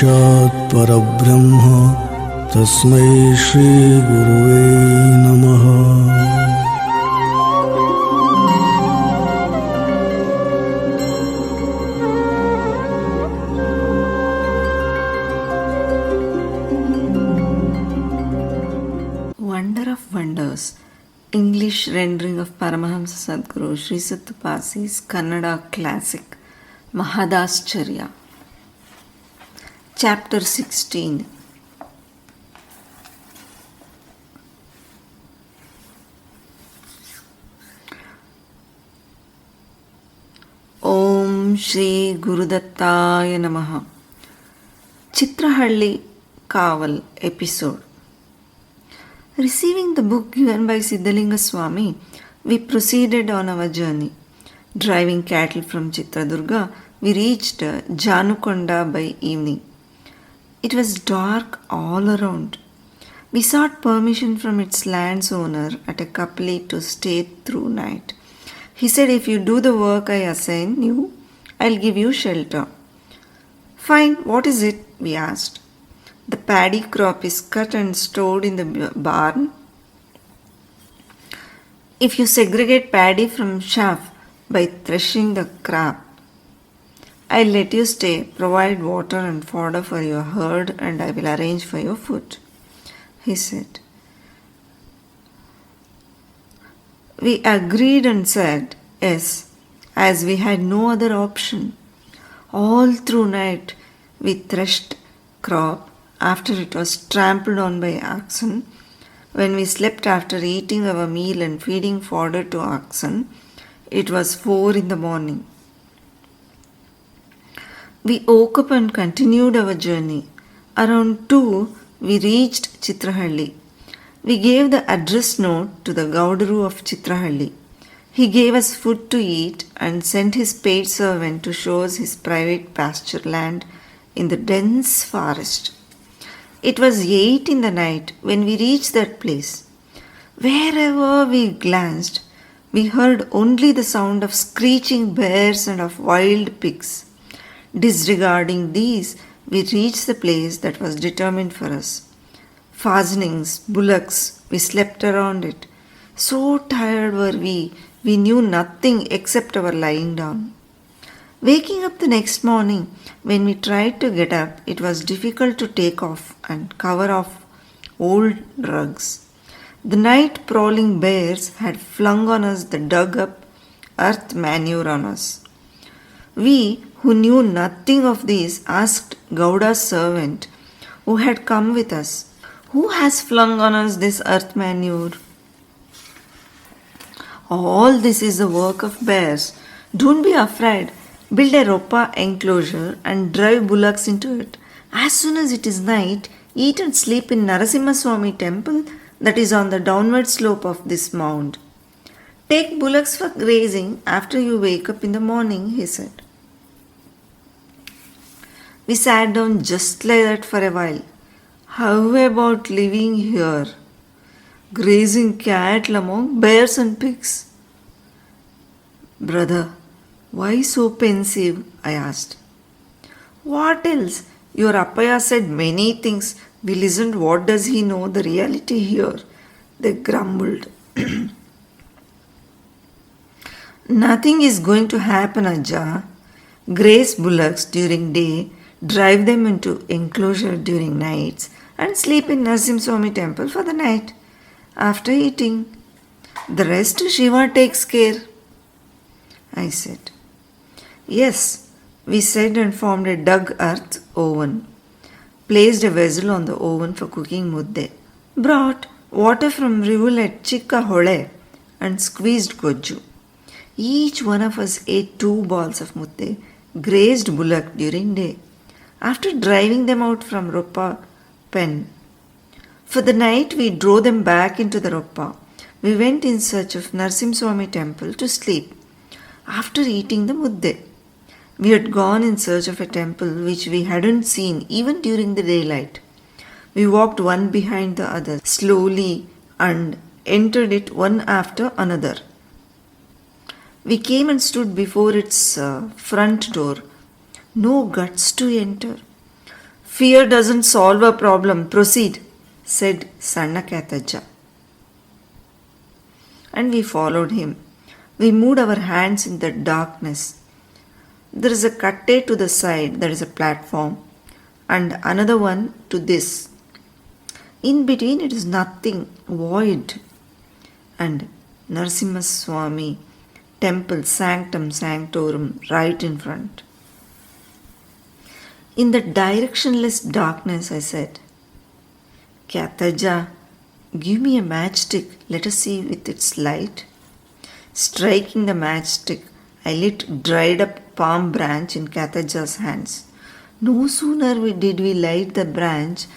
साक्षात् परब्रह्म तस्मै श्री गुरुवे नमः। Wonder of Wonders, English rendering of Paramahamsa Sadguru SriSatupasi's Kannada classic Mahadascharya. Chapter 16. Om Shri Gurudattaya Namaha. Chitrahalli Kaval episode. Receiving the book given by Siddhalinga Swami, we proceeded on our journey. Driving cattle from Chitradurga, we reached Janukonda by evening. It was dark all around. We sought permission from its land's owner at a kapli to stay through night. He said, "If you do the work I assign you, I'll give you shelter." "Fine, what is it?" we asked. "The paddy crop is cut and stored in the barn. If you segregate paddy from chaff by threshing the crop, I'll let you stay, provide water and fodder for your herd, and I will arrange for your food," he said. We agreed and said yes, as we had no other option. All through night we threshed crop after it was trampled on by oxen. When we slept after eating our meal and feeding fodder to oxen, it was 4 in the morning. We woke up and continued our journey. Around 2, we reached Chitrahalli. We gave the address note to the Gaudaru of Chitrahalli. He gave us food to eat and sent his paid servant to show us his private pasture land in the dense forest. It was 8 in the night when we reached that place. Wherever we glanced, we heard only the sound of screeching bears and of wild pigs. Disregarding these, we reached the place that was determined for us. Fastenings, bullocks, we slept around it. So tired were we knew nothing except our lying down. Waking up the next morning, when we tried to get up, it was difficult to take off and cover off old rugs. The night prowling bears had flung on us the dug up earth manure on us. We, who knew nothing of this, asked Gauda's servant, who had come with us, "Who has flung on us this earth manure?" "All this is the work of bears. Don't be afraid. Build a ropa enclosure and drive bullocks into it. As soon as it is night, eat and sleep in Narasimha Swami temple that is on the downward slope of this mound. Take bullocks for grazing after you wake up in the morning," he said. We sat down just like that for a while. How about living here, grazing cattle among bears and pigs? "Brother, why so pensive?" I asked. "What else? Your Appaya said many things. We listened. What does he know the reality here?" They grumbled. "Nothing is going to happen, Ajja. Graze bullocks during day, drive them into enclosure during nights, and sleep in Narasimha Swami temple for the night. After eating, the rest Shiva takes care," I said. "Yes," we said, and formed a dug earth oven, placed a vessel on the oven for cooking mudde, brought water from rivulet at Chikka Hole, and squeezed goju. Each one of us ate 2 balls of mudde, grazed bullock during day. After driving them out from Ropa pen, for the night we drove them back into the Ropa. We went in search of Narasimha Swami temple to sleep. After eating the mudde, we had gone in search of a temple which we hadn't seen even during the daylight. We walked one behind the other slowly and entered it one after another. We came and stood before its front door. No guts to enter. Fear doesn't solve a problem. Proceed, said Sanna Kataja. And we followed him. We moved our hands in the darkness. There is a katte to the side, there is a platform, and another one to this. In between it is nothing, void. And Narasimha Swami temple, sanctum sanctorum, right in front. In the directionless darkness, I said, Kyataja, give me a matchstick, let us see with its light. Striking the matchstick, I lit dried up palm branch in Kyataja's hands. No sooner did we light the branch,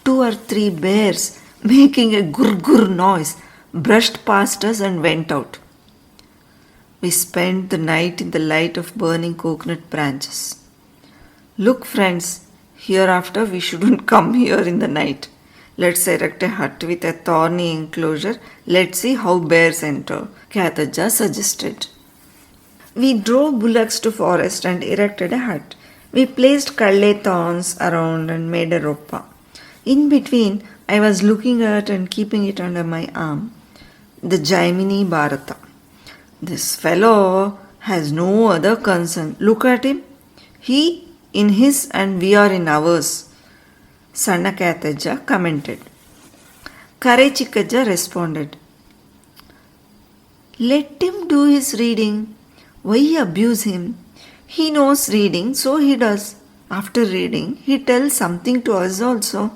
2 or 3 bears, making a gur noise, brushed past us and went out. We spent the night in the light of burning coconut branches. Look, friends, hereafter we shouldn't come here in the night. Let's erect a hut with a thorny enclosure. Let's see how bears enter, Kyataja suggested. We drove bullocks to forest and erected a hut. We placed kalle thorns around and made a roppa. In between, I was looking at and keeping it under my arm, the Jaimini Bharata. This fellow has no other concern. Look at him. He in his and we are in ours, Sanna Kyataja commented. Kare Chikkaja responded, let him do his reading. Why abuse him? He knows reading, so he does. After reading, he tells something to us also.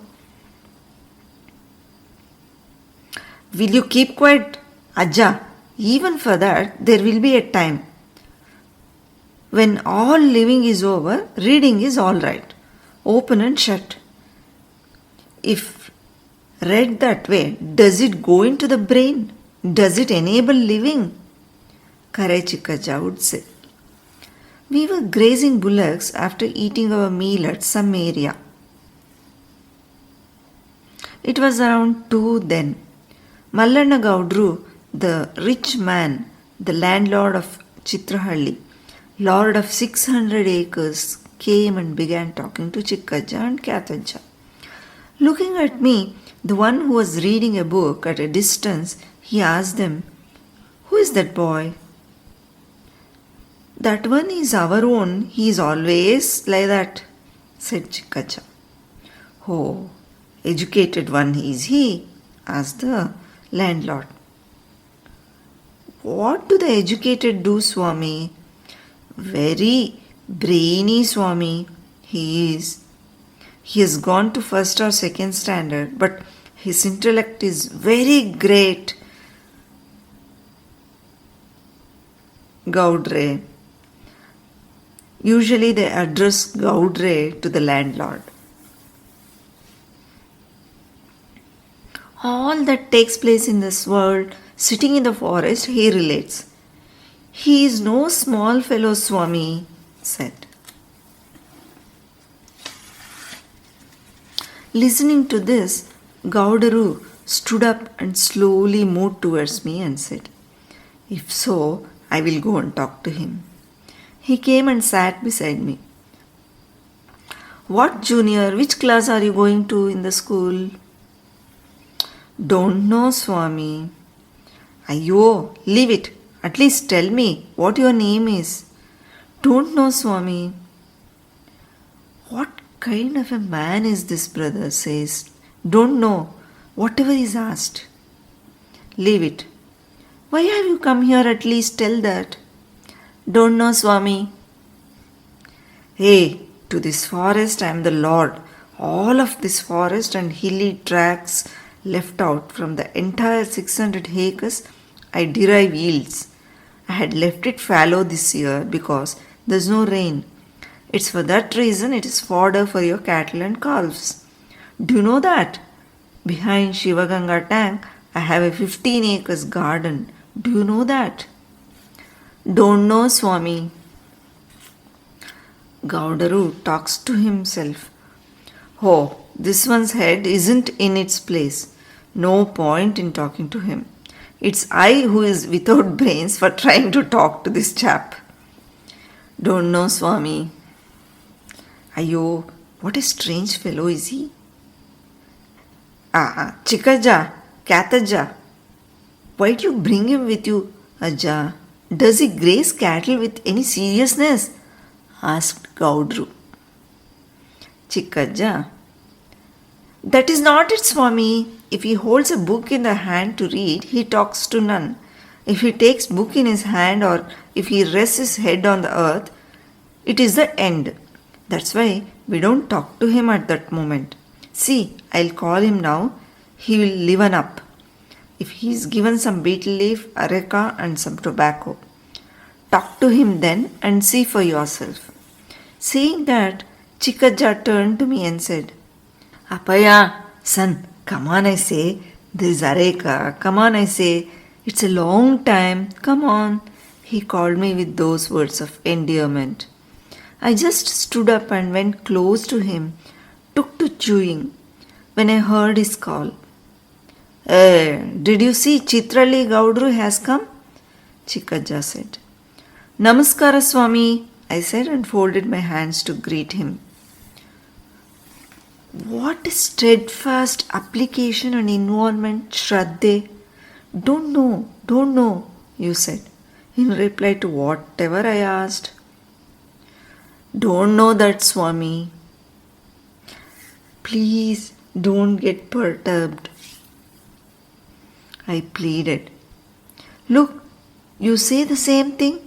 Will you keep quiet, Ajja? Even for that, there will be a time. When all living is over, reading is all right. Open and shut. If read that way, does it go into the brain? Does it enable living? Kare Chikkaja would say. We were grazing bullocks after eating our meal at some area. It was around 2 then. Mallanna Gaudru, the rich man, the landlord of Chitrahalli, lord of 600 acres, came and began talking to Chikkaja and Kyataja. Looking at me, the one who was reading a book at a distance, he asked them, who is that boy? That one is our own, he is always like that, said Chikkaja. Oh, educated one is he? Asked the landlord. What do the educated do, Swami? Very brainy, Swami. He is. He has gone to first or second standard, but his intellect is very great. Gaudre. Usually they address Gaudre to the landlord. All that takes place in this world, sitting in the forest, he relates. He is no small fellow, Swami, said. Listening to this, Gaudaru stood up and slowly moved towards me and said, if so, I will go and talk to him. He came and sat beside me. What, Junior? Which class are you going to in the school? Don't know, Swami. Ayyo, leave it. At least tell me what your name is. Don't know, Swami. What kind of a man is this, brother? Says, don't know. Whatever is asked. Leave it. Why have you come here? At least tell that. Don't know, Swami. Hey, to this forest I am the Lord. All of this forest and hilly tracts left out from the entire 600 acres, I derive yields. I had left it fallow this year because there is no rain. It's for that reason it is fodder for your cattle and calves. Do you know that? Behind Shivaganga tank, I have a 15 acres garden. Do you know that? Don't know, Swami. Gaudaru talks to himself. Oh, this one's head isn't in its place. No point in talking to him. It's I who is without brains for trying to talk to this chap. Don't know, Swami. Ayyo, What a strange fellow is he? Chikaja, Kataja. Why do you bring him with you, Ajja? Does he graze cattle with any seriousness? Asked Gaudru. Chikaja. That is not it, Swami. If he holds a book in the hand to read, he talks to none. If he takes book in his hand or if he rests his head on the earth, it is the end. That's why we don't talk to him at that moment. See, I'll call him now. He will liven up. If he is given some betel leaf, areca and some tobacco. Talk to him then and see for yourself. Saying that, Chikaja turned to me and said, Appaya, son, come on I say, there is areca, come on I say, it's a long time, come on. He called me with those words of endearment. I just stood up and went close to him, took to chewing, when I heard his call. Did you see Chitrali Gaudru has come? Chikaja said. Namaskara Swami, I said and folded my hands to greet him. What a steadfast application and involvement, Shraddhe. Don't know, you said, in reply to whatever I asked. Don't know that, Swami. Please don't get perturbed. I pleaded. Look, you say the same thing?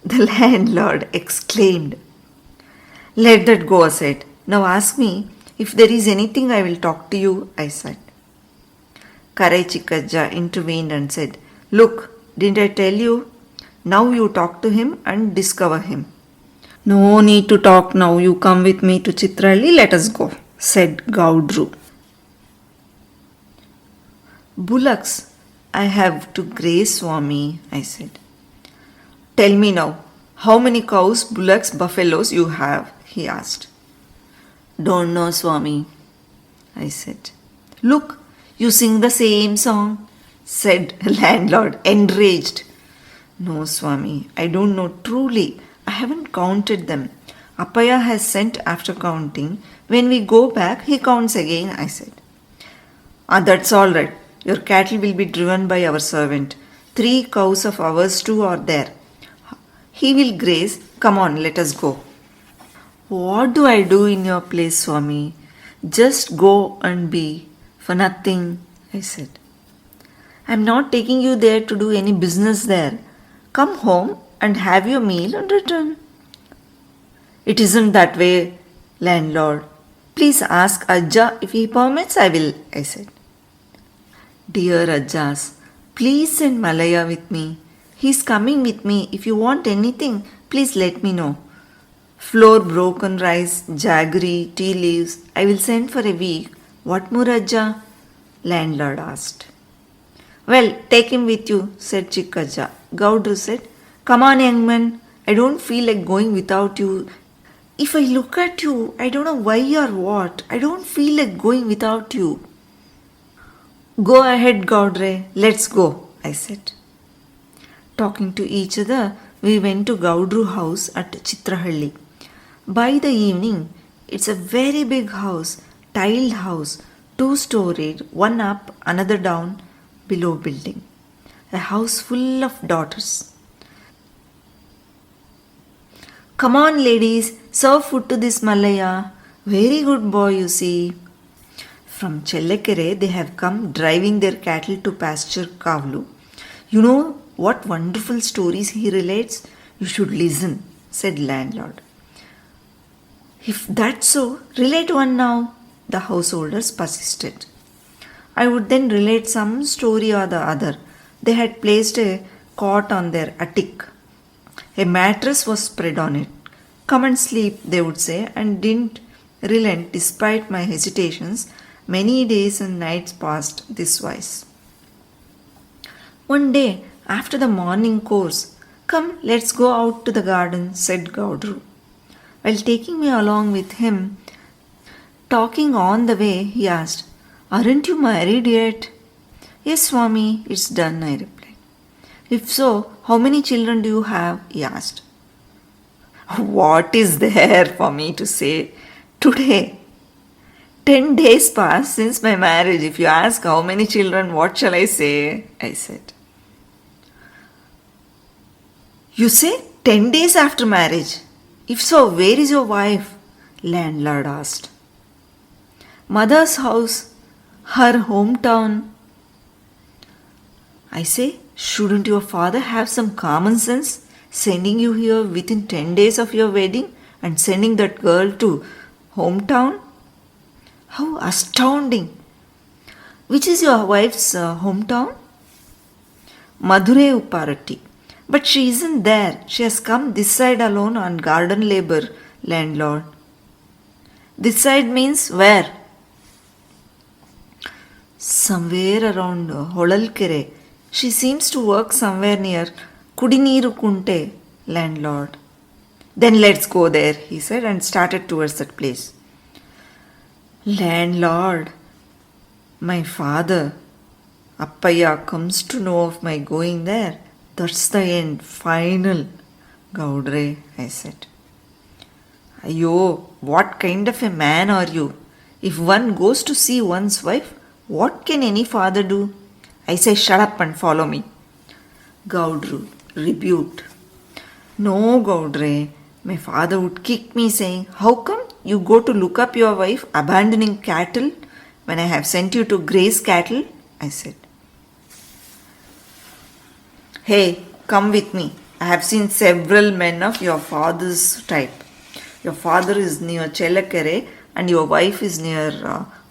The landlord exclaimed. Let that go, I said. Now ask me if there is anything I will talk to you, I said. Karai Chikaja intervened and said, Look, didn't I tell you? Now you talk to him and discover him. No need to talk now. You come with me to Chitrali. Let us go, said Gaudru. Bullocks I have to graze, Swami, I said. Tell me now, how many cows, bullocks, buffaloes you have, he asked. Don't know, Swami, I said. Look, you sing the same song, said landlord, enraged. No, Swami, I don't know truly. I haven't counted them. Appaya has sent after counting. When we go back, he counts again, I said. That's all right. Your cattle will be driven by our servant. 3 cows of ours too are there. He will graze. Come on, let us go. What do I do in your place, Swami? Just go and be. For nothing, I said. I am not taking you there to do any business there. Come home and have your meal and return. It isn't that way, landlord. Please ask Ajja if he permits, I will, I said. Dear Ajjas, please send Malaya with me. He is coming with me. If you want anything, please let me know. Flour, broken rice, jaggery, tea leaves, I will send for a week. What more, Ajja? Landlord asked. Well, take him with you, said Chikaja. Gaudru said, Come on, young man. I don't feel like going without you. If I look at you, I don't know why or what. I don't feel like going without you. Go ahead, Gaudre. Let's go, I said. Talking to each other, we went to Gaudru house at Chitrahalli. By the evening, it's a very big house, tiled house, 2-storied, one up, another down, below building. A house full of daughters. Come on, ladies, serve food to this Malaya. Very good boy, you see. From Chellakere, they have come driving their cattle to pasture Kavlu. You know what wonderful stories he relates? You should listen, said landlord. If that's so, relate one now, the householders persisted. I would then relate some story or the other. They had placed a cot on their attic. A mattress was spread on it. Come and sleep, they would say, and didn't relent despite my hesitations. Many days and nights passed this wise. One day, after the morning course, Come, let's go out to the garden, said Gaudru. While taking me along with him, talking on the way, he asked, Aren't you married yet? Yes, Swami, it's done, I replied. If so, how many children do you have? He asked. What is there for me to say? Today, 10 days passed since my marriage. If you ask how many children, what shall I say? I said. You say 10 days after marriage? If so, where is your wife? Landlord asked. Mother's house, her hometown. I say, shouldn't your father have some common sense, sending you here within 10 days of your wedding and sending that girl to hometown? How astounding! Which is your wife's hometown? Madurai Upparati. But she isn't there. She has come this side alone on garden labor, landlord. This side means where? Somewhere around Holalkere. She seems to work somewhere near Kudiniru Kunte, landlord. Then let's go there, he said, and started towards that place. Landlord, my father, Appaya, comes to know of my going there. That's the end, final. Gaudre, I said. Ayo, what kind of a man are you? If one goes to see one's wife, what can any father do? I say, shut up and follow me. Gaudru rebuked. No, Gaudre, my father would kick me saying, how come you go to look up your wife abandoning cattle when I have sent you to graze cattle? I said. Hey, come with me. I have seen several men of your father's type. Your father is near Chelakere and your wife is near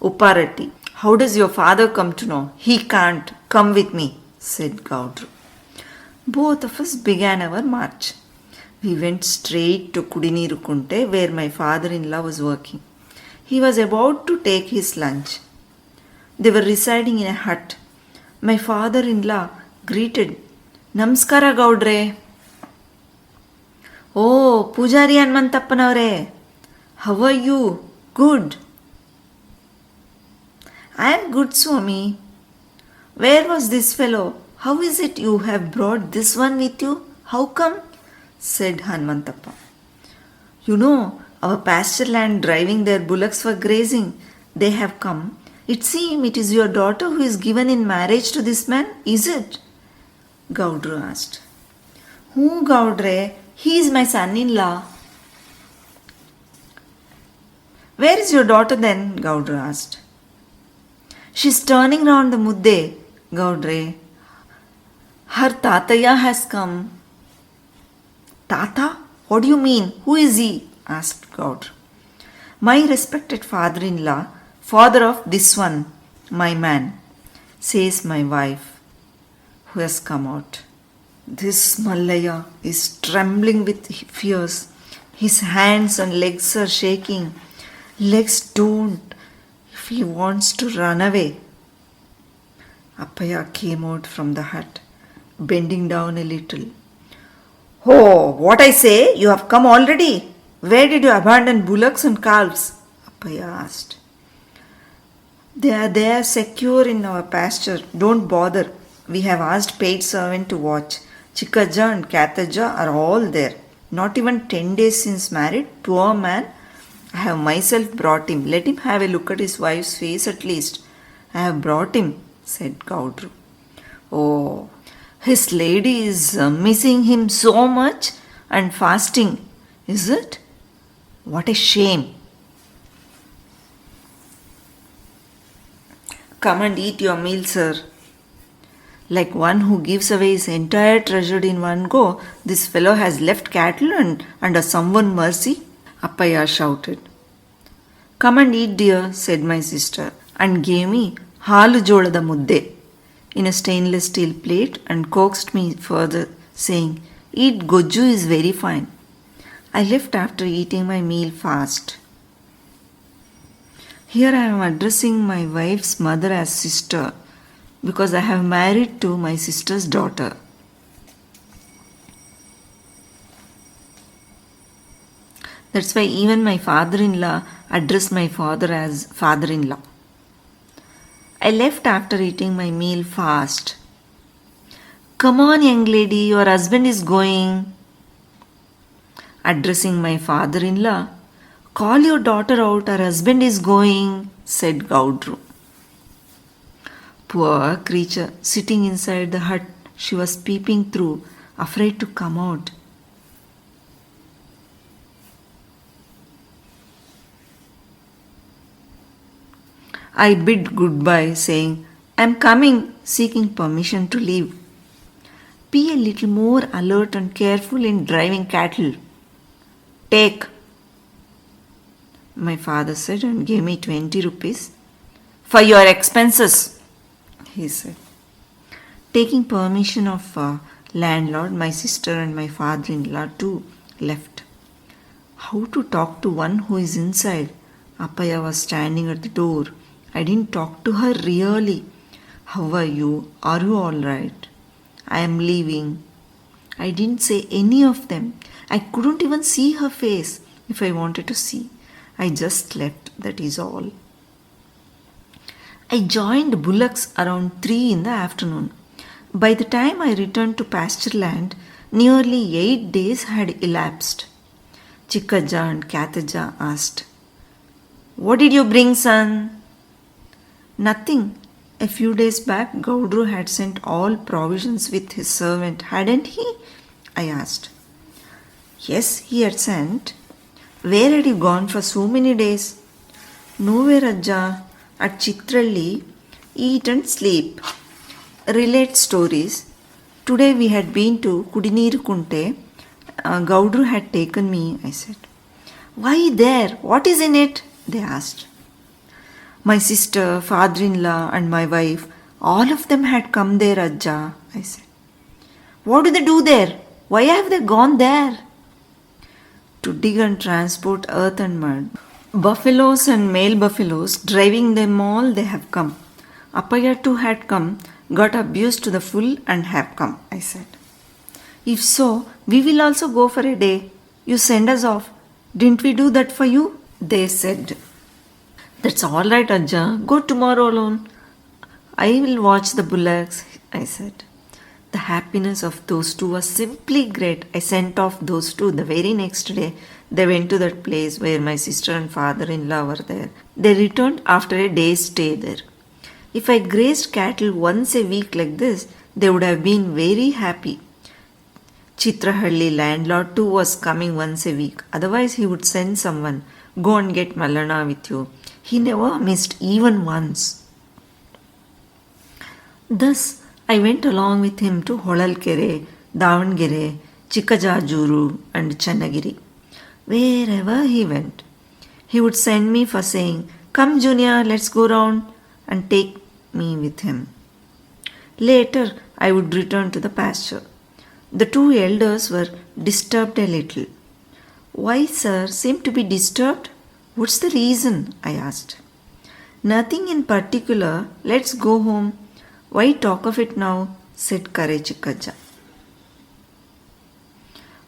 Upparati. How does your father come to know? He can't. Come with me, said Gaudru. Both of us began our march. We went straight to Kudinirukunte where my father-in-law was working. He was about to take his lunch. They were residing in a hut. My father-in-law greeted, Namaskara Gaudre. Oh, Pujari Hanmantappanavare. How are you? Good. I am good, Swami. Where was this fellow? How is it you have brought this one with you? How come? Said Hanmantappa. You know, our pasture land driving their bullocks for grazing. They have come. It seems it is your daughter who is given in marriage to this man, is it? Gaudru asked. Who, Gaudre? He is my son-in-law. Where is your daughter then? Gaudru asked. She is turning round the mudde, Gaudre. Her tataya has come. Tata? What do you mean? Who is he? Asked Gaudru. My respected father-in-law, father of this one, my man, says my wife, who has come out. This Mallaya is trembling with fears. His hands and legs are shaking. Legs don't. If he wants to run away. Appaya came out from the hut, bending down a little. Oh, what I say? You have come already? Where did you abandon bullocks and calves? Appaya asked. They are there secure in our pasture. Don't bother. We have asked paid servant to watch. Chikaja and Kataja are all there. Not even 10 days since married. Poor man. I have myself brought him. Let him have a look at his wife's face at least. I have brought him, said Gaudru. Oh, his lady is missing him so much and fasting, is it? What a shame. Come and eat your meal, sir. Like one who gives away his entire treasure in one go, this fellow has left cattle and under someone mercy, Appaya shouted. Come and eat, dear, said my sister, and gave me halu jolada mudde in a stainless steel plate and coaxed me further, saying, eat goju is very fine. I left after eating my meal fast. Here I am addressing my wife's mother as sister, because I have married to my sister's daughter. That's why even my father-in-law addressed my father as father-in-law. I left after eating my meal fast. Come on, young lady, your husband is going. Addressing my father-in-law, Call your daughter out, her husband is going, said Gaudru. Poor creature, sitting inside the hut, she was peeping through, afraid to come out. I bid goodbye, saying, I am coming, seeking permission to leave. Be a little more alert and careful in driving cattle. Take, my father said, and gave me 20 rupees. For your expenses, he said. Taking permission of landlord, my sister and my father-in-law too left. How to talk to one who is inside? Appaya was standing at the door. I didn't talk to her really. How are you? Are you all right? I am leaving. I didn't say any of them. I couldn't even see her face if I wanted to see. I just left, that is all. I joined bullocks around 3 in the afternoon. By the time I returned to pasture land, nearly 8 days had elapsed. Chikkaja and Kataja asked, What did you bring, son? Nothing. A few days back, Gaudru had sent all provisions with his servant, hadn't he? I asked. Yes, he had sent. Where had you gone for so many days? Nowhere, Ajja. At Chitralli, eat and sleep. Relate stories. Today we had been to Kudiniru Kunte. Gaudru had taken me, I said. Why there? What is in it? They asked. My sister, father-in-law and my wife, all of them had come there, Ajja, I said. What do they do there? Why have they gone there? To dig and transport earth and mud. Buffaloes and male buffaloes, driving them all, they have come. Appaya too had come, got abused to the full and have come, I said. If so, we will also go for a day. You send us off. Didn't we do that for you? They said. That's all right, Ajja. Go tomorrow alone. I will watch the bullocks, I said. The happiness of those two was simply great. I sent off those two the very next day. They went to that place where my sister and father-in-law were there. They returned after a day's stay there. If I grazed cattle once a week like this, they would have been very happy. Chitrahalli landlord too was coming once a week. Otherwise he would send someone, go and get Malana with you. He never missed even once. Thus, I went along with him to Holalkere, Davangere, Chikkajajuru and Channagiri. Wherever he went, he would send me for saying, Come Junior, let's go round, and take me with him. Later, I would return to the pasture. The two elders were disturbed a little. Why, sir, seem to be disturbed? What's the reason? I asked. Nothing in particular. Let's go home. Why talk of it now? Said Kare Chikkaja.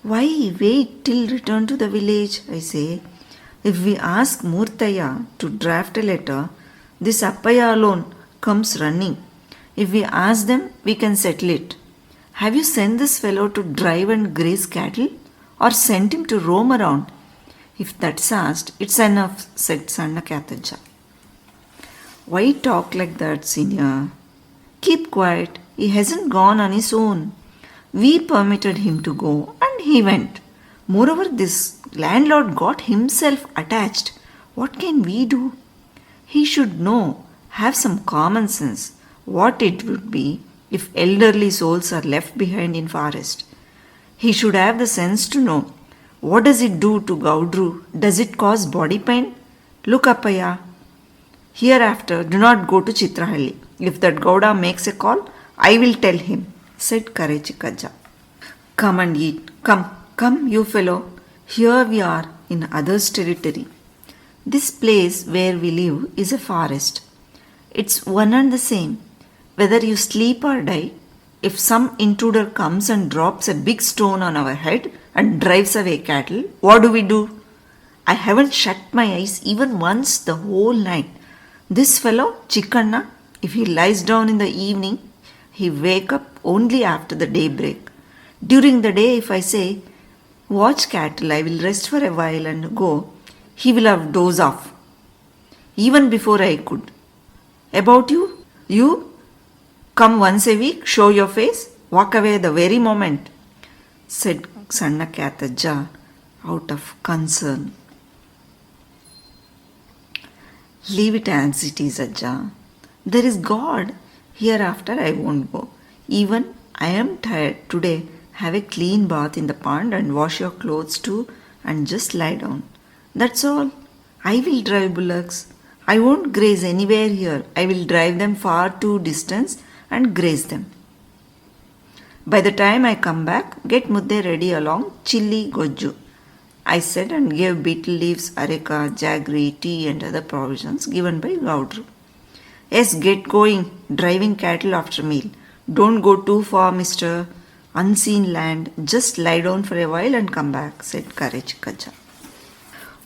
Why wait till return to the village? I say. If we ask Murtaya to draft a letter, this Appaya alone comes running. If we ask them, we can settle it. Have you sent this fellow to drive and graze cattle? Or sent him to roam around? If that's asked, it's enough, said Sanna Kataja. Why talk like that, senior? Keep quiet. He hasn't gone on his own. We permitted him to go and he went. Moreover, this landlord got himself attached. What can we do? He should know, have some common sense, what it would be if elderly souls are left behind in forest. He should have the sense to know, what does it do to Gaudru? Does it cause body pain? Look, Appaya. Hereafter, do not go to Chitrahalli. If that Gauda makes a call, I will tell him, said Kare Chikkaja. Come and eat. Come, you fellow. Here we are in others' territory. This place where we live is a forest. It's one and the same. Whether you sleep or die, if some intruder comes and drops a big stone on our head and drives away cattle, what do? I haven't shut my eyes even once the whole night. This fellow, Chikkanna, if he lies down in the evening, he wake up only after the daybreak. During the day, if I say, watch cattle, I will rest for a while and go, he will have dozed off, even before I could. About you? You come once a week, show your face, walk away the very moment, said Sanna Kyataja out of concern. Leave it as it is, Ajja. There is God. Hereafter I won't go. Even I am tired today. Have a clean bath in the pond and wash your clothes too and just lie down. That's all. I will drive bullocks. I won't graze anywhere here. I will drive them far too distance and graze them. By the time I come back, get mudde ready along chilli gojju, I said, and gave betel leaves, areka, jaggery, tea and other provisions given by Gaudru. Yes, get going, driving cattle after meal. Don't go too far, Mr. Unseen Land. Just lie down for a while and come back, said Karechikaja.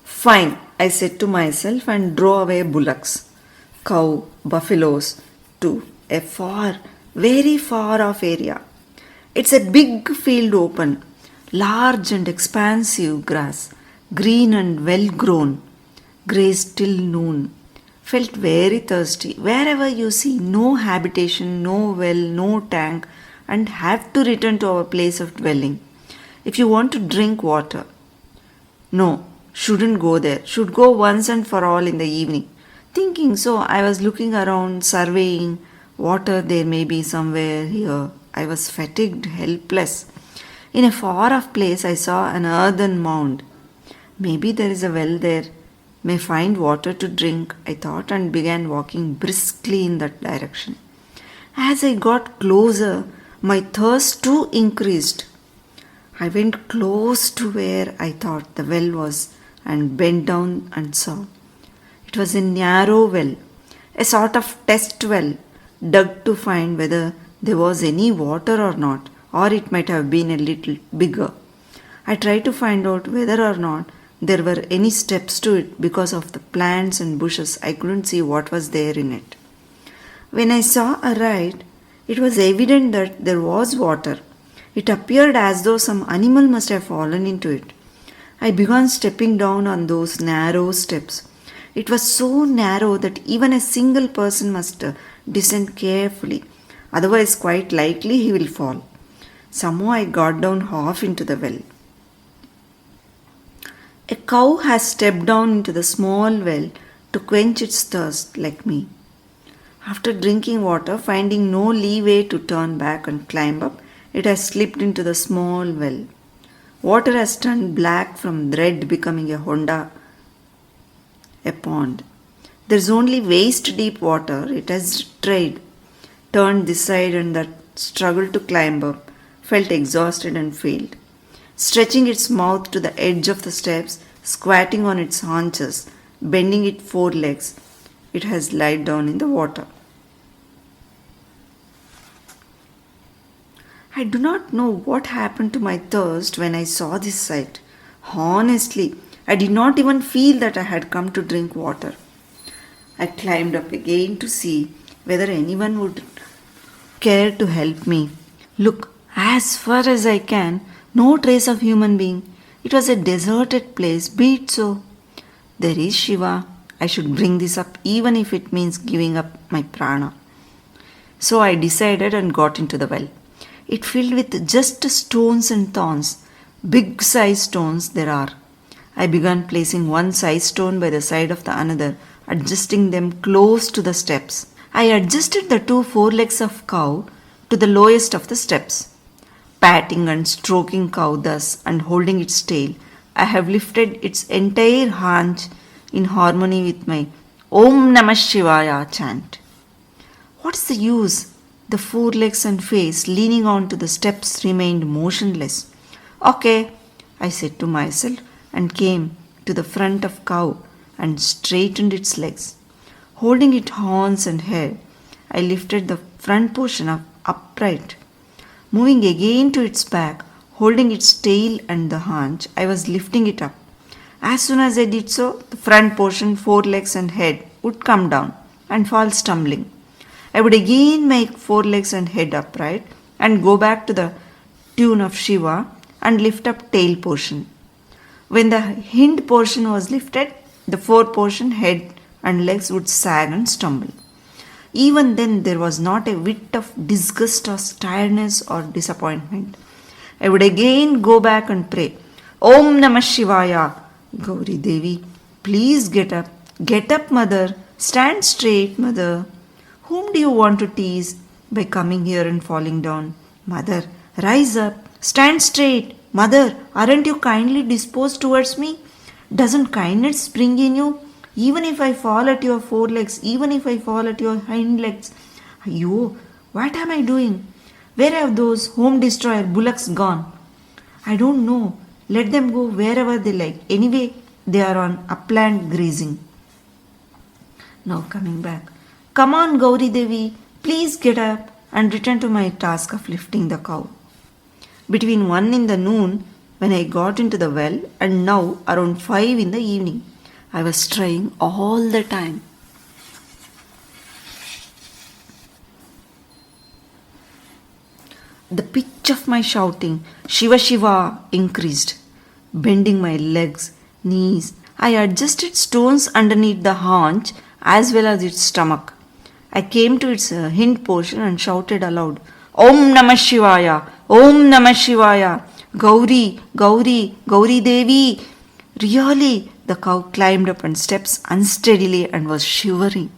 Fine, I said to myself and drove away bullocks, cow, buffaloes to a far, very far off area. It's a big field open, large and expansive grass, green and well grown, grazed till noon. Felt very thirsty. Wherever you see no habitation, no well, no tank, and have to return to our place of dwelling. If you want to drink water, no, shouldn't go there. Should go once and for all in the evening. Thinking so, I was looking around, surveying. Water there may be somewhere here. I was fatigued, helpless. In a far-off place, I saw an earthen mound. Maybe there is a well there. May find water to drink, I thought, and began walking briskly in that direction. As I got closer, my thirst too increased. I went close to where I thought the well was and bent down and saw. It was a narrow well, a sort of test well, dug to find whether there was any water or not, or it might have been a little bigger. I tried to find out whether or not there were any steps to it. Because of the plants and bushes, I couldn't see what was there in it. When I saw aright, it was evident that there was water. It appeared as though some animal must have fallen into it. I began stepping down on those narrow steps. It was so narrow that even a single person must descend carefully, otherwise quite likely he will fall. Somehow I got down half into the well. A cow has stepped down into the small well to quench its thirst like me. After drinking water, finding no leeway to turn back and climb up, it has slipped into the small well. Water has turned black from red, becoming a honda, a pond. There is only waist deep water. It has strayed, turned this side and that, struggled to climb up, felt exhausted and failed. Stretching its mouth to the edge of the steps, squatting on its haunches, bending its forelegs, it has lied down in the water. I do not know what happened to my thirst when I saw this sight. Honestly, I did not even feel that I had come to drink water. I climbed up again to see whether anyone would care to help me. Look, as far as I can, no trace of human being. It was a deserted place, be it so. There is Shiva. I should bring this up even if it means giving up my prana. So I decided and got into the well. It filled with just stones and thorns. Big size stones there are. I began placing one size stone by the side of the another, adjusting them close to the steps. I adjusted the two forelegs of cow to the lowest of the steps. Patting and stroking cow thus and holding its tail, I have lifted its entire haunch in harmony with my Om Namah Shivaya chant. What's the use? The forelegs and face leaning onto the steps remained motionless. Okay, I said to myself and came to the front of cow and straightened its legs. Holding its horns and head, I lifted the front portion up upright. Moving again to its back, holding its tail and the haunch, I was lifting it up. As soon as I did so, the front portion, forelegs and head would come down and fall stumbling. I would again make forelegs and head upright and go back to the tune of Shiva and lift up tail portion. When the hind portion was lifted, The foreportion, head and legs would sag and stumble. Even then, there was not a whit of disgust or tiredness or disappointment. I would again go back and pray, Om Namah Shivaya. Gauri Devi, please get up. Get up, mother. Stand straight, mother. Whom do you want to tease by coming here and falling down? Mother, rise up. Stand straight. Mother, aren't you kindly disposed towards me? Doesn't kindness spring in you? Even if I fall at your forelegs, even if I fall at your hind legs. Ayyo, what am I doing? Where have those home destroyer bullocks gone? I don't know. Let them go wherever they like. Anyway, they are on upland grazing. Now coming back. Come on, Gauri Devi, please get up and return to my task of lifting the cow. Between 1 in the noon, when I got into the well, and now around 5 in the evening, I was trying all the time. The pitch of my shouting, Shiva Shiva, increased. Bending my legs, knees, I adjusted stones underneath the haunch as well as its stomach. I came to its hind portion and shouted aloud, Om Namah Shivaya, Om Namah Shivaya, Gauri, Gauri, Gauri Devi. Really, the cow climbed up on steps unsteadily and was shivering.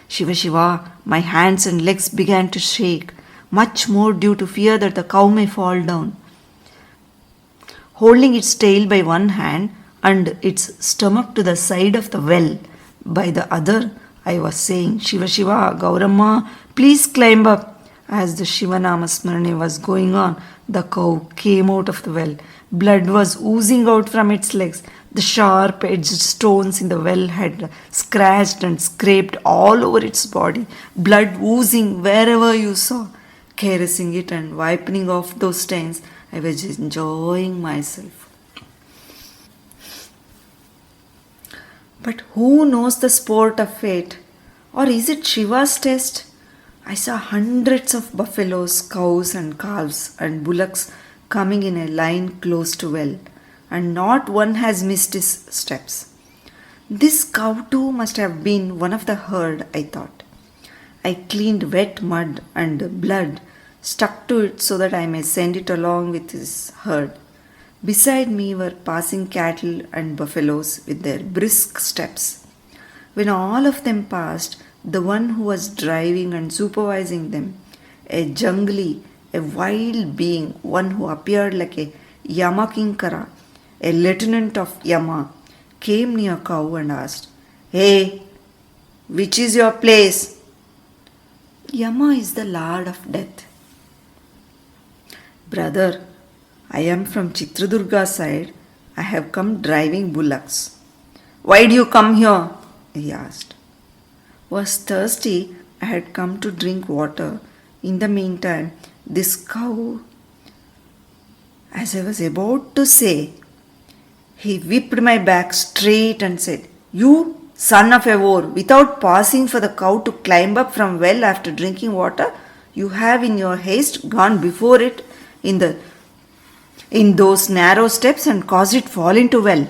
Shiva Shiva, my hands and legs began to shake, much more due to fear that the cow may fall down. Holding its tail by one hand and its stomach to the side of the well by the other, I was saying, Shiva Shiva, Gauramma, please climb up. As the Shivanama Smarane was going on, the cow came out of the well. Blood was oozing out from its legs. The sharp-edged stones in the well had scratched and scraped all over its body. Blood oozing wherever you saw. Caressing it and wiping off those stains, I was enjoying myself. But who knows the sport of fate? Or is it Shiva's test? I saw hundreds of buffaloes, cows and calves and bullocks coming in a line close to well, and not one has missed his steps. This cow too must have been one of the herd, I thought. I cleaned wet mud and blood, stuck to it so that I may send it along with his herd. Beside me were passing cattle and buffaloes with their brisk steps. When all of them passed, the one who was driving and supervising them, a jungly, a wild being, one who appeared like a Yamakinkara, a lieutenant of Yama, came near cow and asked, Hey, which is your place? Yama is the Lord of Death. Brother, I am from Chitradurga side. I have come driving bullocks. Why do you come here? He asked. Was thirsty, I had come to drink water. In the meantime, this cow, as I was about to say, he whipped my back straight and said, You, son of a whore, without pausing for the cow to climb up from well after drinking water, you have in your haste gone before it in those narrow steps and caused it fall into well.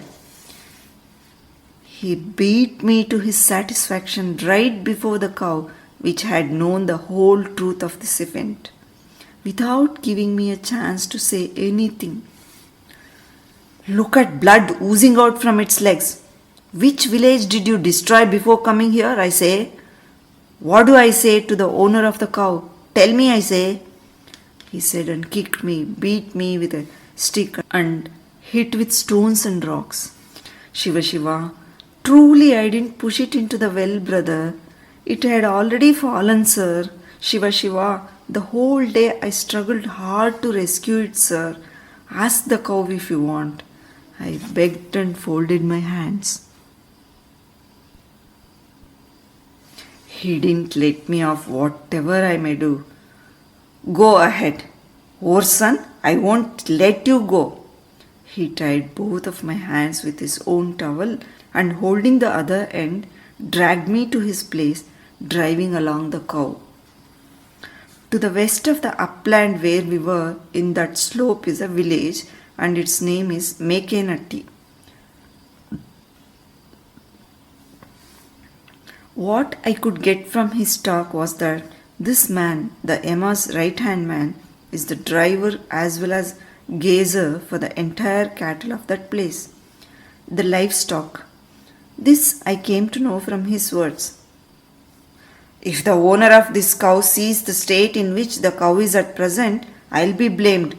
He beat me to his satisfaction right before the cow, which had known the whole truth of this event, without giving me a chance to say anything. Look at blood oozing out from its legs. Which village did you destroy before coming here, I say? What do I say to the owner of the cow? Tell me, I say. He said and kicked me, beat me with a stick and hit with stones and rocks. Shiva Shiva, truly I didn't push it into the well, brother. It had already fallen, sir. Shiva Shiva, the whole day I struggled hard to rescue it, sir. Ask the cow if you want. I begged and folded my hands. He didn't let me off whatever I may do. Go ahead. Oh son, I won't let you go. He tied both of my hands with his own towel and holding the other end, dragged me to his place, driving along the cow. To the west of the upland where we were, in that slope is a village and its name is Mekenatti. What I could get from his talk was that this man, the Emma's right-hand man, is the driver as well as gazer for the entire cattle of that place, the livestock. This I came to know from his words. If the owner of this cow sees the state in which the cow is at present, I'll be blamed.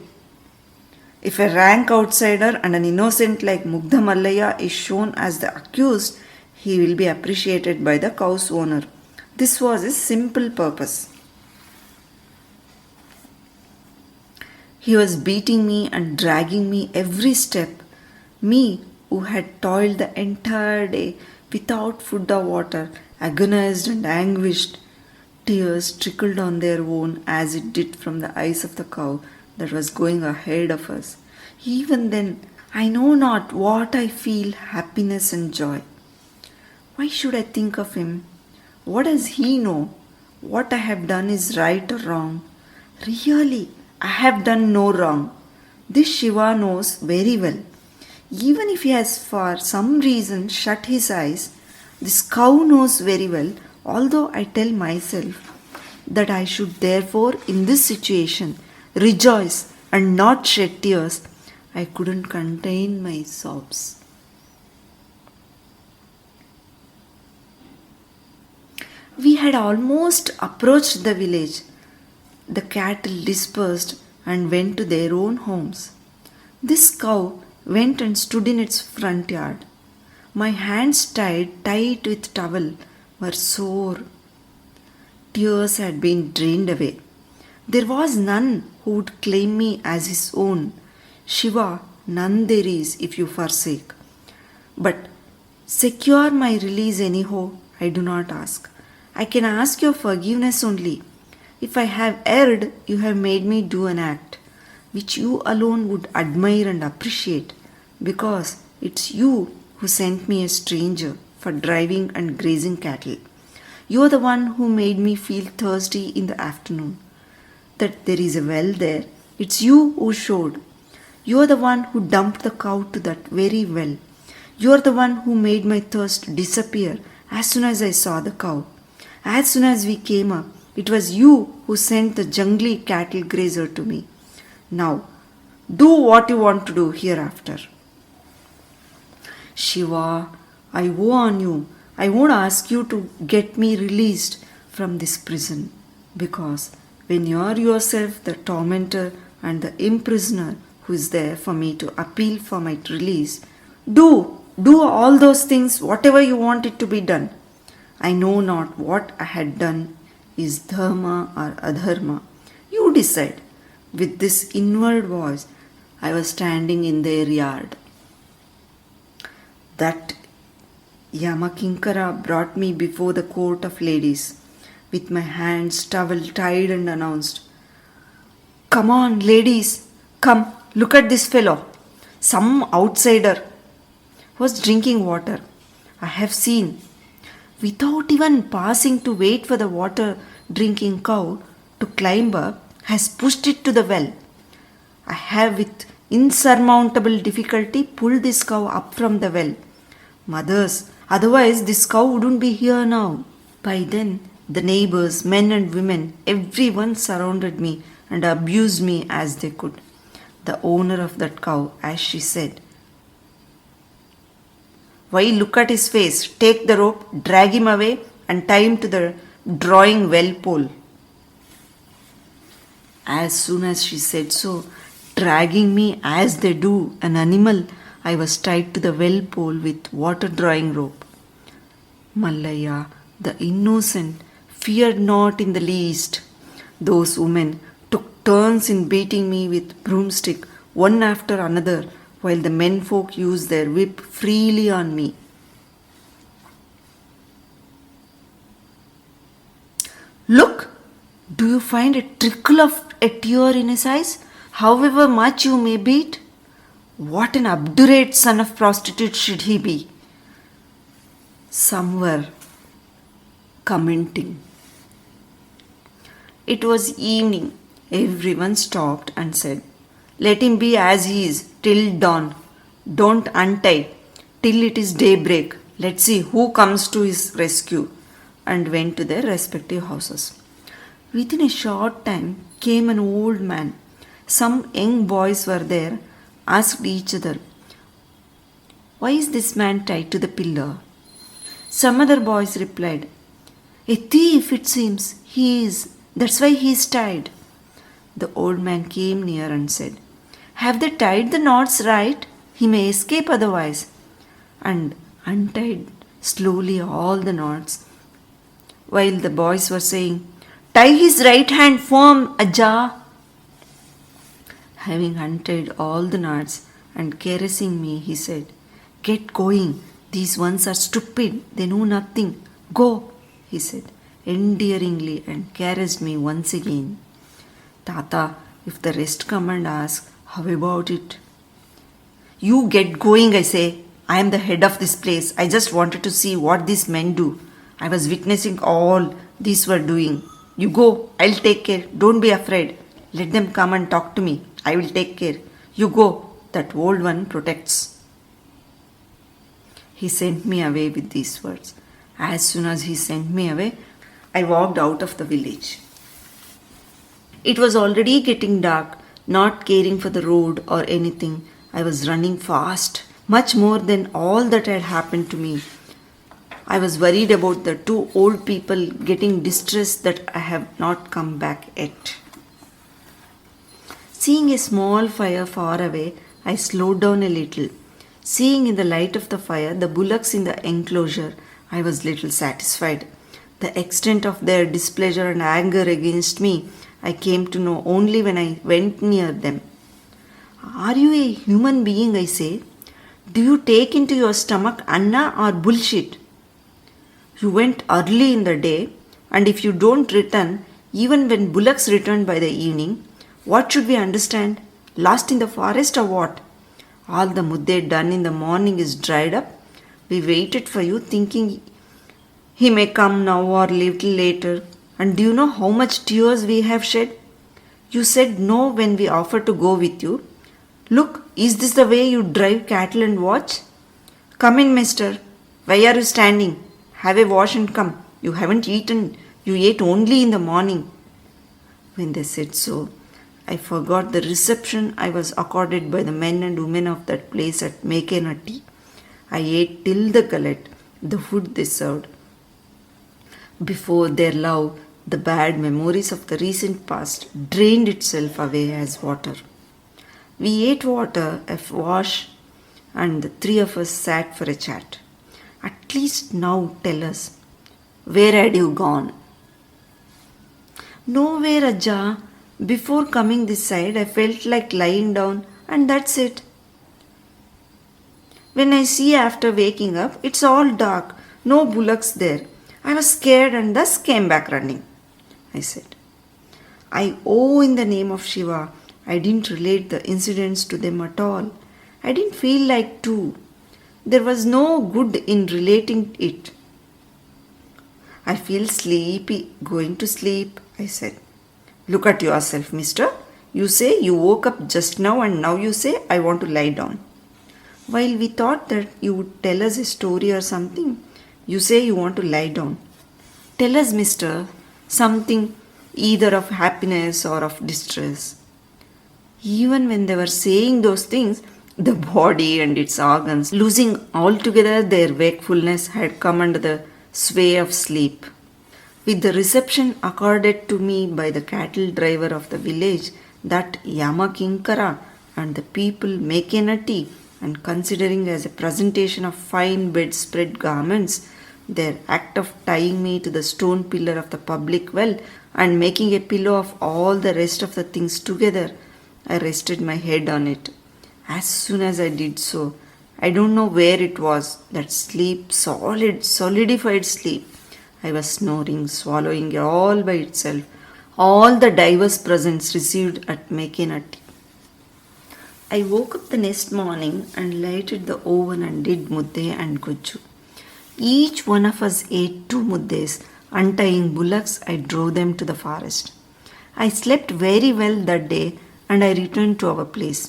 If a rank outsider and an innocent like Mugdha Mallaya is shown as the accused, he will be appreciated by the cow's owner. This was his simple purpose. He was beating me and dragging me every step, me who had toiled the entire day without food or water, agonized and anguished. Tears trickled on their own as it did from the eyes of the cow that was going ahead of us. Even then, I know not what I feel happiness and joy. Why should I think of him? What does he know? What I have done is right or wrong? Really, I have done no wrong. This Shiva knows very well. Even if he has for some reason shut his eyes, this cow knows very well, although I tell myself that I should therefore in this situation rejoice and not shed tears. I couldn't contain my sobs. We had almost approached the village. The cattle dispersed and went to their own homes. This cow went and stood in its front yard. My hands tied tight with towel were sore. Tears had been drained away. There was none who would claim me as his own. Shiva, none there is if you forsake. But secure my release anyhow, I do not ask. I can ask your forgiveness only. If I have erred, you have made me do an act which you alone would admire and appreciate, because it's you who sent me a stranger for driving and grazing cattle. You are the one who made me feel thirsty in the afternoon. That there is a well there, it's you who showed. You are the one who dumped the cow to that very well. You are the one who made my thirst disappear as soon as I saw the cow. As soon as we came up, it was you who sent the jungly cattle grazer to me. Now, do what you want to do hereafter. Shiva, I vow on you, I won't ask you to get me released from this prison, because when you are yourself the tormentor and the imprisoner who is there for me to appeal for my release, do all those things, whatever you want it to be done. I know not what I had done is dharma or adharma. You decide. With this inward voice, I was standing in their yard. That Yamakinkara brought me before the court of ladies, with my hands towel tied, and announced, "Come on, ladies, come, look at this fellow. Some outsider was drinking water. I have seen. Without even pausing to wait for the water drinking cow to climb up, has pushed it to the well. I have with insurmountable difficulty pulled this cow up from the well. Mothers, otherwise this cow wouldn't be here now." By then, the neighbors, men and women, everyone surrounded me and abused me as they could. The owner of that cow, as she said, "Why, look at his face. Take the rope, drag him away and tie him to the drawing well pole." As soon as she said so, dragging me as they do an animal, I was tied to the well pole with water drawing rope. Mallaya, the innocent, feared not in the least. Those women took turns in beating me with broomstick, one after another, while the menfolk used their whip freely on me. Look! Do you find a trickle of a tear in his eyes, however much you may beat? What an obdurate son of prostitute should he be? Some were commenting. It was evening. Everyone stopped and said, "Let him be as he is till dawn. Don't untie till it is daybreak. Let's see who comes to his rescue." and went to their respective houses. Within a short time came an old man. Some young boys were there, asked each other, "Why is this man tied to the pillar?" Some other boys replied, "A thief, it seems. He is. That's why he is tied." The old man came near and said, "Have they tied the knots right? He may escape otherwise." And untied slowly all the knots, while the boys were saying, "Tie his right hand firm, Ajah." Having untied all the knots and caressing me, he said, "Get going. These ones are stupid. They know nothing. Go," he said, endearingly, and caressed me once again. "Tata, if the rest come and ask, how about it?" "You get going, I say. I am the head of this place. I just wanted to see what these men do. I was witnessing all these were doing. You go. I'll take care. Don't be afraid. Let them come and talk to me. I will take care. You go. That old one protects." He sent me away with these words. As soon as he sent me away, I walked out of the village. It was already getting dark. Not caring for the road or anything, I was running fast, much more than all that had happened to me. I was worried about the two old people getting distressed that I have not come back yet. Seeing a small fire far away, I slowed down a little. Seeing in the light of the fire the bullocks in the enclosure, I was little satisfied. The extent of their displeasure and anger against me I came to know only when I went near them. "Are you a human being, I say? Do you take into your stomach anna or bullshit? You went early in the day, and if you don't return, even when bullocks return by the evening, what should we understand? Lost in the forest or what? All the mudde done in the morning is dried up. We waited for you thinking he may come now or a little later. And do you know how much tears we have shed? You said no when we offered to go with you. Look, is this the way you drive cattle and watch? Come in, mister. Why are you standing? Have a wash and come. You haven't eaten. You ate only in the morning." When they said so, I forgot the reception I was accorded by the men and women of that place at Mekenatti. I ate till the gullet the food they served. Before their love, the bad memories of the recent past drained itself away as water. We ate water, a wash, and the three of us sat for a chat. "At least now tell us, where had you gone?" "Nowhere, Ajah. Before coming this side, I felt like lying down, and that's it. When I see after waking up, it's all dark, no bullocks there. I was scared and thus came back running," I said. I owe in the name of Shiva, I didn't relate the incidents to them at all. I didn't feel like to. There was no good in relating it. "I feel sleepy, going to sleep," I said. "Look at yourself, mister. You say you woke up just now and now you say I want to lie down. While we thought that you would tell us a story or something, you say you want to lie down. Tell us, mister, something either of happiness or of distress." Even when they were saying those things, the body and its organs, losing altogether their wakefulness, had come under the sway of sleep. With the reception accorded to me by the cattle driver of the village, that Yamakinkara and the people Mekenatti, and considering as a presentation of fine bedspread garments, their act of tying me to the stone pillar of the public well and making a pillow of all the rest of the things together, I rested my head on it. As soon as I did so, I don't know where it was, that sleep, solidified sleep. I was snoring, swallowing all by itself, all the diverse presents received at Mekenatti. I woke up the next morning and lighted the oven and did mudde and gujju. Each one of us ate 2 muddes. Untying bullocks, I drove them to the forest. I slept very well that day and I returned to our place.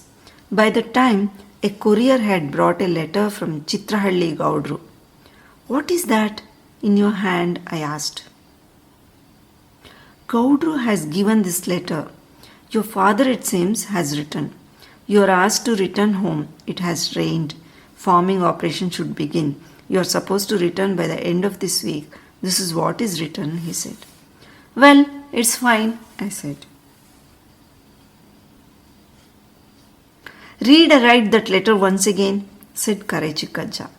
By the time, a courier had brought a letter from Chitrahalli Gaudru. "What is that?" in your hand? I asked. Gaudru has given this letter. Your father, it seems, has written. You are asked to return home. It has rained. Farming operation should begin. You are supposed to return by the end of this week. This is what is written, he said. Well, it's fine, I said. Read or write that letter once again, said Karechikajja.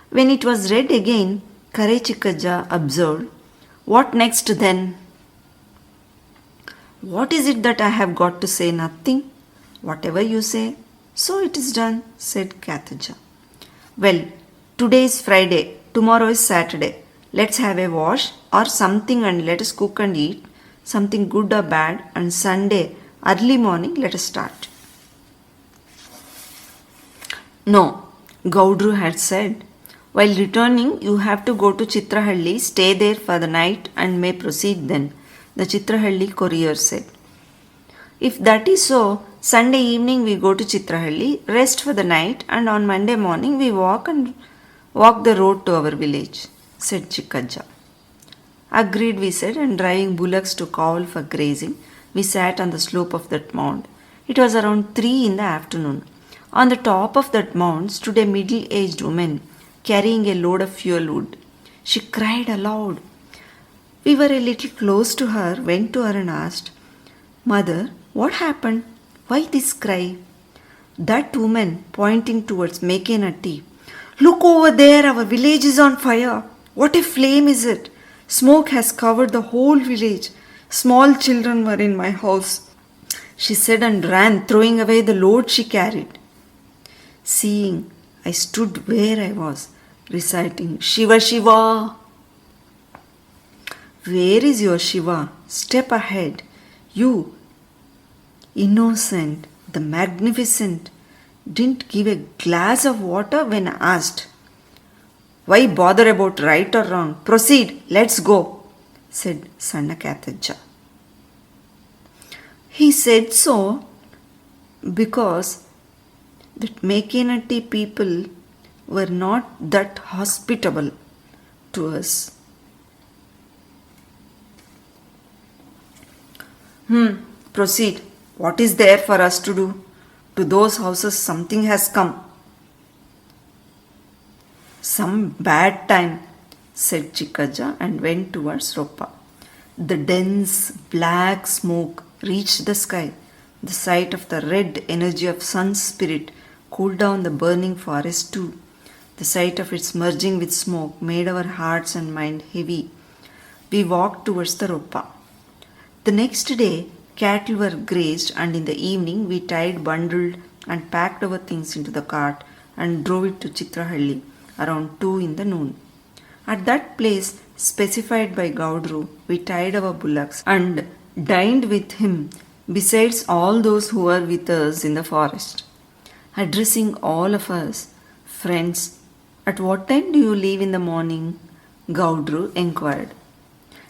When it was read again, Karechikajja observed, What next then? What is it that I have got to say? Nothing. Whatever you say, so it is done, said Kataja. Well, today is Friday, tomorrow is Saturday. Let's have a wash or something and let us cook and eat, something good or bad, and Sunday, early morning, let us start. No, Gaudru had said. While returning, you have to go to Chitrahalli, stay there for the night and may proceed then, the Chitrahalli courier said. If that is so, Sunday evening we go to Chitrahalli, rest for the night, and on Monday morning we walk the road to our village, said Chikajja. Agreed, we said, and driving bullocks to Kaul for grazing, we sat on the slope of that mound. It was around 3 in the afternoon. On the top of that mound stood a middle-aged woman carrying a load of fuel wood. She cried aloud. We were a little close to her, went to her and asked, Mother, what happened? Why this cry? That woman, pointing towards Mekenatti, Look over there, our village is on fire. What a flame is it? Smoke has covered the whole village. Small children were in my house, she said and ran, throwing away the load she carried. Seeing, I stood where I was, reciting, Shiva, Shiva. Where is your Shiva? Step ahead. You, innocent, the magnificent, didn't give a glass of water when asked. Why bother about right or wrong? Proceed, let's go, said Sanna Kataja. He said so because that Mekenatti people were not that hospitable to us. Proceed. What is there for us to do? To those houses something has come. Some bad time, said Chikaja and went towards Ropa. The dense black smoke reached the sky. The sight of the red energy of sun's spirit cooled down the burning forest too. The sight of its merging with smoke made our hearts and mind heavy. We walked towards the Ropa. The next day, cattle were grazed, and in the evening we tied, bundled and packed our things into the cart and drove it to Chitrahalli around 2 in the noon. At that place specified by Gaudru, we tied our bullocks and dined with him besides all those who were with us in the forest. Addressing all of us, friends, at what time do you leave in the morning? Gaudru inquired.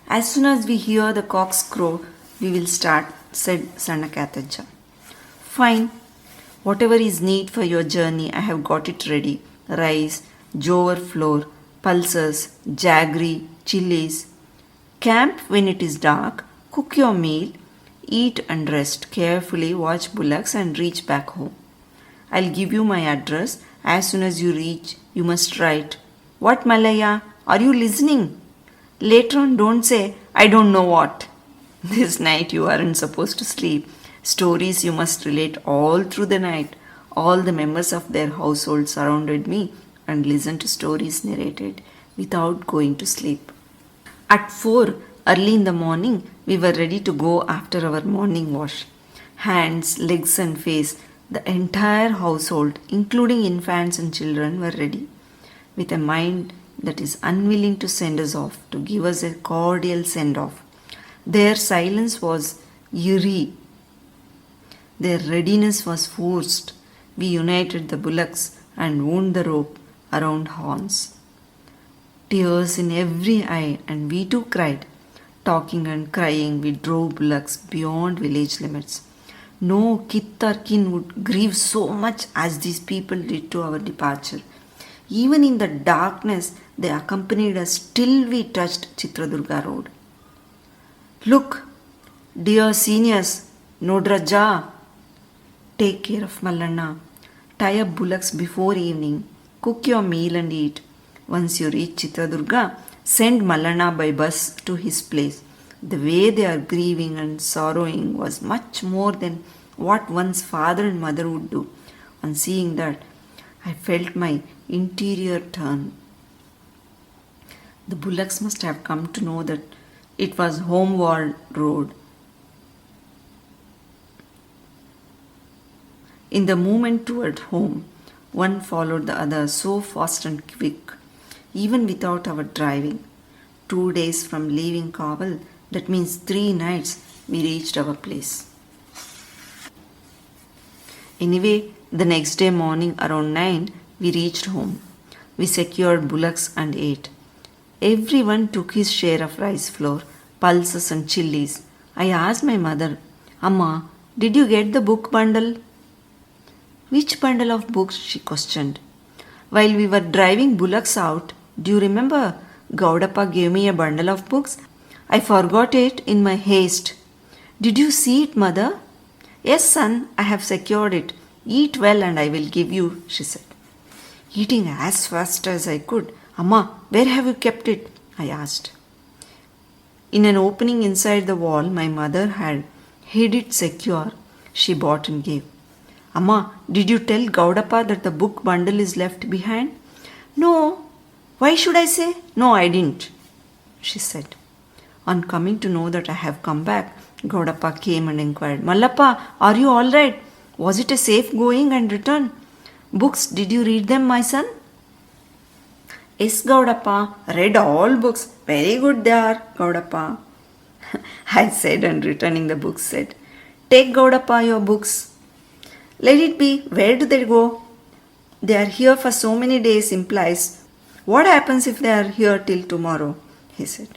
As soon as we hear the cocks crow, we will start, said Sanakataja. Fine. Whatever is need for your journey, I have got it ready. Rice, jowar flour, pulses, jaggery, chilies. Camp when it is dark, cook your meal, eat and rest, carefully watch bullocks and reach back home. I'll give you my address. As soon as you reach, you must write. What, Malaya? Are you listening? Later on, don't say, I don't know what. This night you aren't supposed to sleep. Stories you must relate all through the night. All the members of their household surrounded me and listened to stories narrated without going to sleep. At 4, early in the morning, we were ready to go after our morning wash. Hands, legs and face, the entire household, including infants and children, were ready, with a mind that is unwilling to send us off, to give us a cordial send-off. Their silence was eerie. Their readiness was forced. We united the bullocks and wound the rope around horns. Tears in every eye, and we too cried. Talking and crying, we drove bullocks beyond village limits. No kith or kin would grieve so much as these people did to our departure. Even in the darkness, They accompanied us till we touched Chitradurga Road. Look, dear seniors, Nodraja, take care of Mallanna. Tie up bullocks before evening. Cook your meal and eat. Once you reach Chitradurga, send Mallanna by bus to his place. The way they are grieving and sorrowing was much more than what one's father and mother would do. On seeing that, I felt my interior turn. The bullocks must have come to know that it was homeward road. In the movement toward home, one followed the other so fast and quick, even without our driving. 2 days from leaving Kabul, that means 3 nights, we reached our place. Anyway, the next day morning around 9, we reached home. We secured bullocks and ate. Everyone took his share of rice flour, pulses and chilies. I asked my mother, Amma, did you get the book bundle? Which bundle of books? She questioned. While we were driving bullocks out, do you remember Gaudappa gave me a bundle of books? I forgot it in my haste. Did you see it, mother? Yes, son, I have secured it. Eat well and I will give you, she said. Eating as fast as I could. Amma, where have you kept it? I asked. In an opening inside the wall, my mother had hid it secure. She bought and gave. Amma, did you tell Gaudappa that the book bundle is left behind? No. Why should I say? No, I didn't, she said. On coming to know that I have come back, Gaudappa came and inquired, Mallappa, are you all right? Was it a safe going and return? Books, did you read them, my son? Yes, Gaudappa, read all books. Very good they are, Gaudappa. I said, and returning the books said, take Gaudappa your books. Let it be. Where do they go? They are here for so many days implies. What happens if they are here till tomorrow? He said.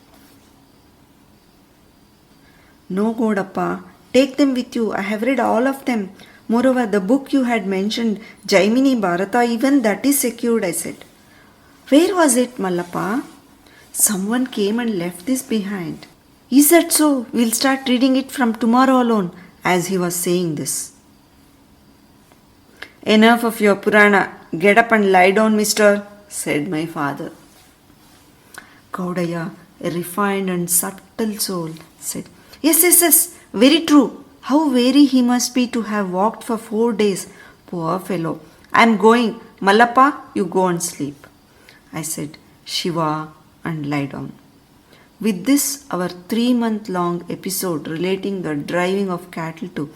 No, Gaudappa, take them with you. I have read all of them. Moreover, the book you had mentioned, Jaimini Bharata, even that is secured, I said. Where was it, Mallappa? Someone came and left this behind. Is that so? We'll start reading it from tomorrow alone, as he was saying this. Enough of your Purana. Get up and lie down, mister, said my father. Gaudaya, a refined and subtle soul, said, Yes, very true. How weary he must be to have walked for 4 days. Poor fellow. I am going. Mallappa, you go and sleep. I said, Shiva, and lie down. With this, our 3-month-long episode relating the driving of cattle to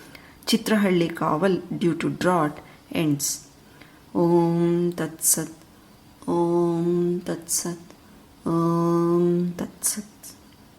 Chitrahalli Kaval due to drought ends. Om Tat Sat, Om Tat Sat, Om Tat Sat.